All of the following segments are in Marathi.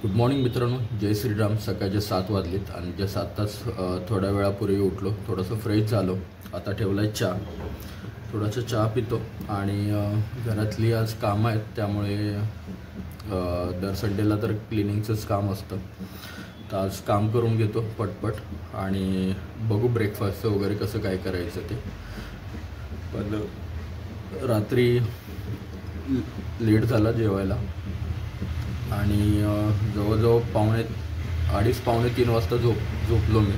गुड मॉर्निंग मित्रांनो, जय श्रीराम. सकाळचे 7 वाजलेत आणि जे 7 तास थोड्या वेळापूर्वी उठलो, थोडंसं फ्रेश झालो. आता ठेवला आहे चहा, थोडासा चहा पितो आणि घरातली आज कामं आहेत त्यामुळे दर संडेला तर क्लिनिंगचंच काम असतं. तर आज काम करून घेतो पटपट आणि बघू ब्रेकफास्टचं वगैरे कसं काय करायचं ते. पण रात्री लेट झाला जेवायला आणि जवळजवळ 2:30-3 वाजता झोपलो मी.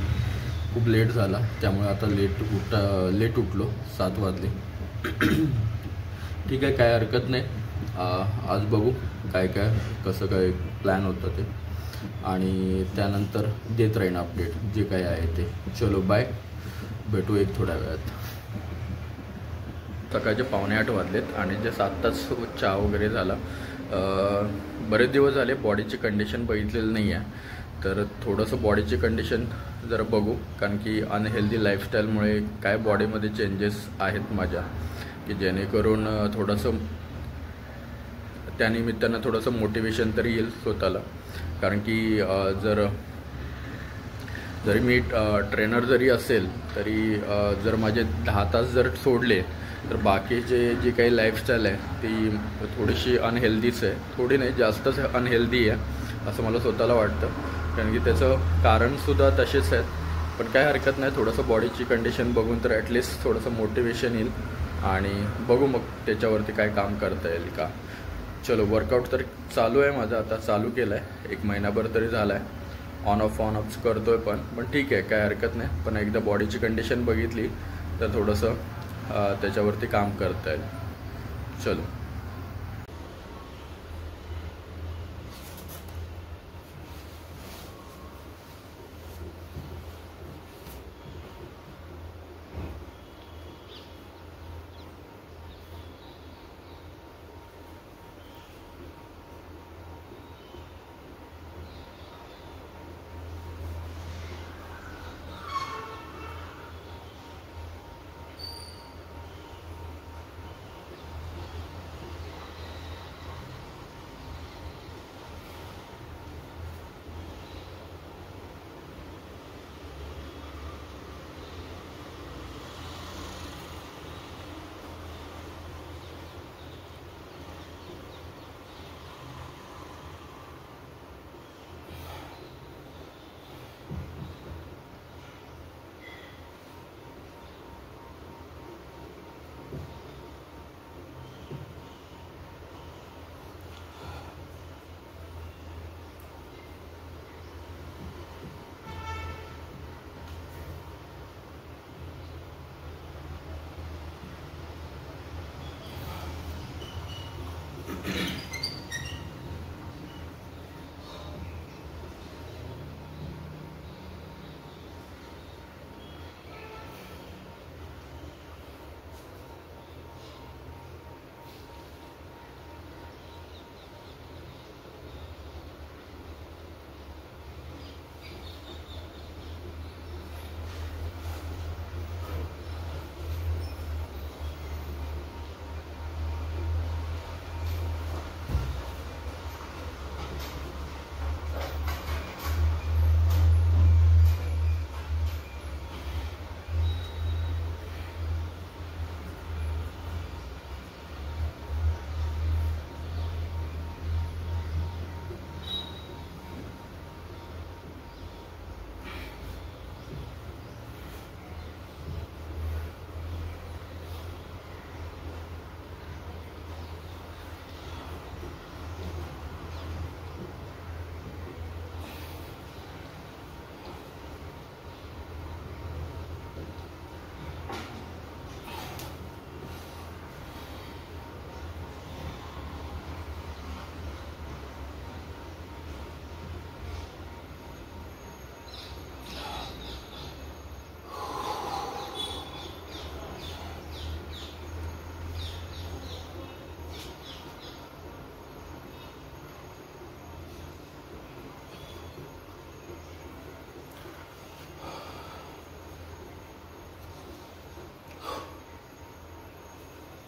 खूप लेट झाला त्यामुळे आता लेट उठलो. 7 वाजले. ठीक आहे, काय हरकत नाही. आज बघू काय कसं काय प्लॅन होतं ते आणि त्यानंतर देत राहीन अपडेट जे काय आहे ते. चलो बाय, भेटू एक थोड्या वेळात. सकाळचे 7:45 वाजलेत आणि जे 7 तास चहा वगैरे झाला. बरेच दिवस झाले बॉडीची कंडिशन बघितलेली नाही आहे, तर थोडंसं बॉडीची कंडिशन जरा बघू, कारण की अनहेल्दी लाईफस्टाईलमुळे काय बॉडीमध्ये चेंजेस आहेत माझ्या, की जेणेकरून थोडंसं त्यानिमित्तानं थोडंसं मोटिवेशन तरी येईल स्वतःला. कारण की जरी मी ट्रेनर जरी असेल तरी जर माझे 10 तास जर सोडले तर बाकीचे जी काही लाईफस्टाईल आहे ती थोडीशी अनहेल्दीच आहे. थोडी नाही, जास्तच अनहेल्दी आहे असं मला स्वतःला वाटतं. कारण की त्याचं कारणसुद्धा तसेच आहेत. पण काय हरकत नाही, थोडंसं बॉडीची कंडिशन बघून तर ॲटलिस्ट थोडंसं मोटिवेशन येईल आणि बघू मग त्याच्यावरती काय काम करता येईल का. चलो, वर्कआउट तर चालू आहे माझं, आता चालू केलं आहे, 1 महिनाभर तरी झाला आहे. ऑन ऑफ करतो आहे पण ठीक आहे, काय हरकत नाही. पण एकदा बॉडीची कंडिशन बघितली तर थोडंसं त्याच्यावरती काम करता येईल. चलो.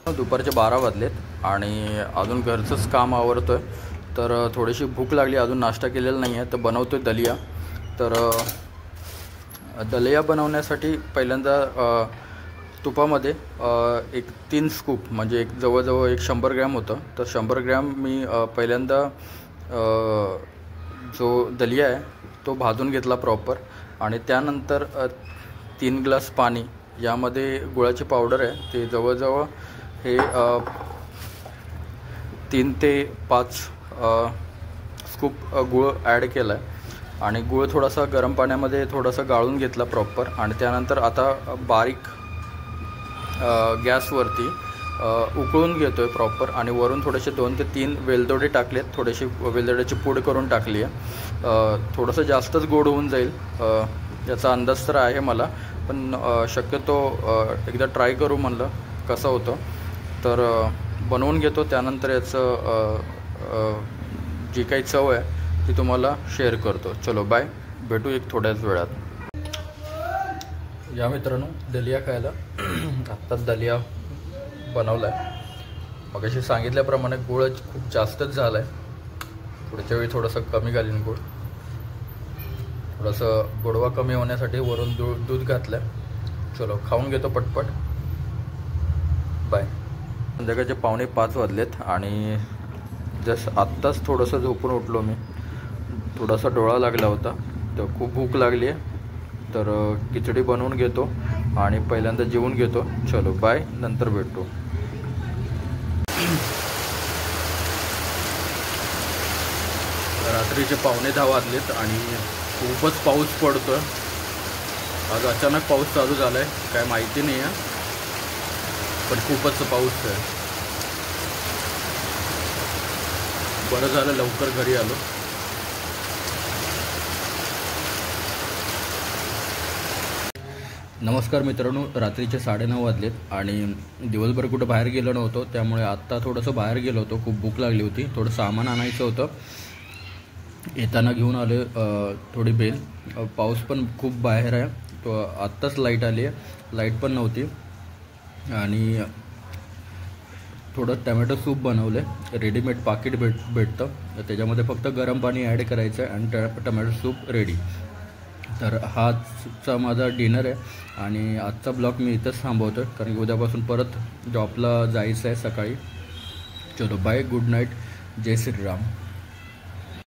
दुपारचे 12 वाजलेत आणि अजून घरचंच काम आवरतो आहे. तर थोडीशी भूक लागली, अजून नाश्ता केलेला नाही आहे, तर बनवतो दलिया. तर दलिया बनवण्यासाठी पहिल्यांदा तुपामध्ये एक 3 स्कूप म्हणजे एक जवळजवळ 100 ग्रॅम होतं, तर 100 ग्रॅम मी पहिल्यांदा जो दलिया आहे तो भाजून घेतला प्रॉपर. आणि त्यानंतर 3 ग्लास पाणी, यामध्ये गुळाची पावडर आहे, ते जवळजवळ हे 3 ते 5 स्कूप गूळ ॲड केला आहे. आणि गूळ थोडासा गरम पाण्यामध्ये थोडासा गाळून घेतला प्रॉपर. आणि त्यानंतर आता बारीक गॅसवरती उकळून घेतो आहे प्रॉपर. आणि वरून थोडेसे 2 ते 3 वेलदोडे टाकलेत, थोडीशी वेलदोड्याची पूड करून टाकली आहे. थोडंसं जास्तच गोड होऊन जाईल याचा अंदाज तर आहे मला, पण शक्यतो एकदा ट्राय करू म्हणलं कसं होतं. तर बनवून घेतो, त्यानंतर याचं जी काही चव आहे ती तुम्हाला शेअर करतो. चलो बाय, भेटू एक थोड्याच वेळात. या मित्रांनो, दलिया खायला. आत्ताच दलिया बनवला आहे. मग अशी सांगितल्याप्रमाणे गूळ खूप जास्तच झाला आहे, पुढच्या वेळी थोडंसं कमी घालीन गूळ. थोडंसं गोडवा कमी होण्यासाठी वरून दूध घातलं आहे. चलो खाऊन घेतो पटपट, बाय. संध्याकाळचे 4:45 वाजलेत आणि जस्ट आत्ताच थोडंसं झोपून उठलो मी. थोडासा डोळा लागला होता, तर खूप भूक लागली आहे, तर खिचडी बनवून घेतो आणि पहिल्यांदा जेवून घेतो. चलो बाय, नंतर भेटतो. रात्रीचे 9:15 वाजलेत आणि खूपच पाऊस पडतोय. आज अचानक पाऊस चालू झाला आहे, काय माहिती नाही आहे, पण खूपच पाऊस आहे. बरं झालं लवकर घरी आलो. नमस्कार मित्रांनो, रात्रीचे 9:30 वाजलेत आणि दिवसभर कुठं बाहेर गेलो नव्हतो, त्यामुळे आत्ता थोडंसं बाहेर गेलो होतो. खूप भूक लागली होती, थोडं सामान आणायचं होतं. येताना घेऊन आलो थोडी बेल. पाऊस पण खूप बाहेर आहे, तो आत्ताच लाईट आली आहे, लाईट पण नव्हती. आणि थोडं टमॅटो सूप बनवलं आहे, रेडीमेड पाकिट भेटतं, त्याच्यामध्ये फक्त गरम पाणी ॲड करायचं आहे आणि टमॅटो सूप रेडी. तर हाचा माझा डिनर आहे आणि आजचा ब्लॉग मी इथंच थांबवतो आहे, कारण की उद्यापासून परत जॉबला जायचं आहे सकाळी. चलो बाय, गुड नाईट, जय श्रीराम.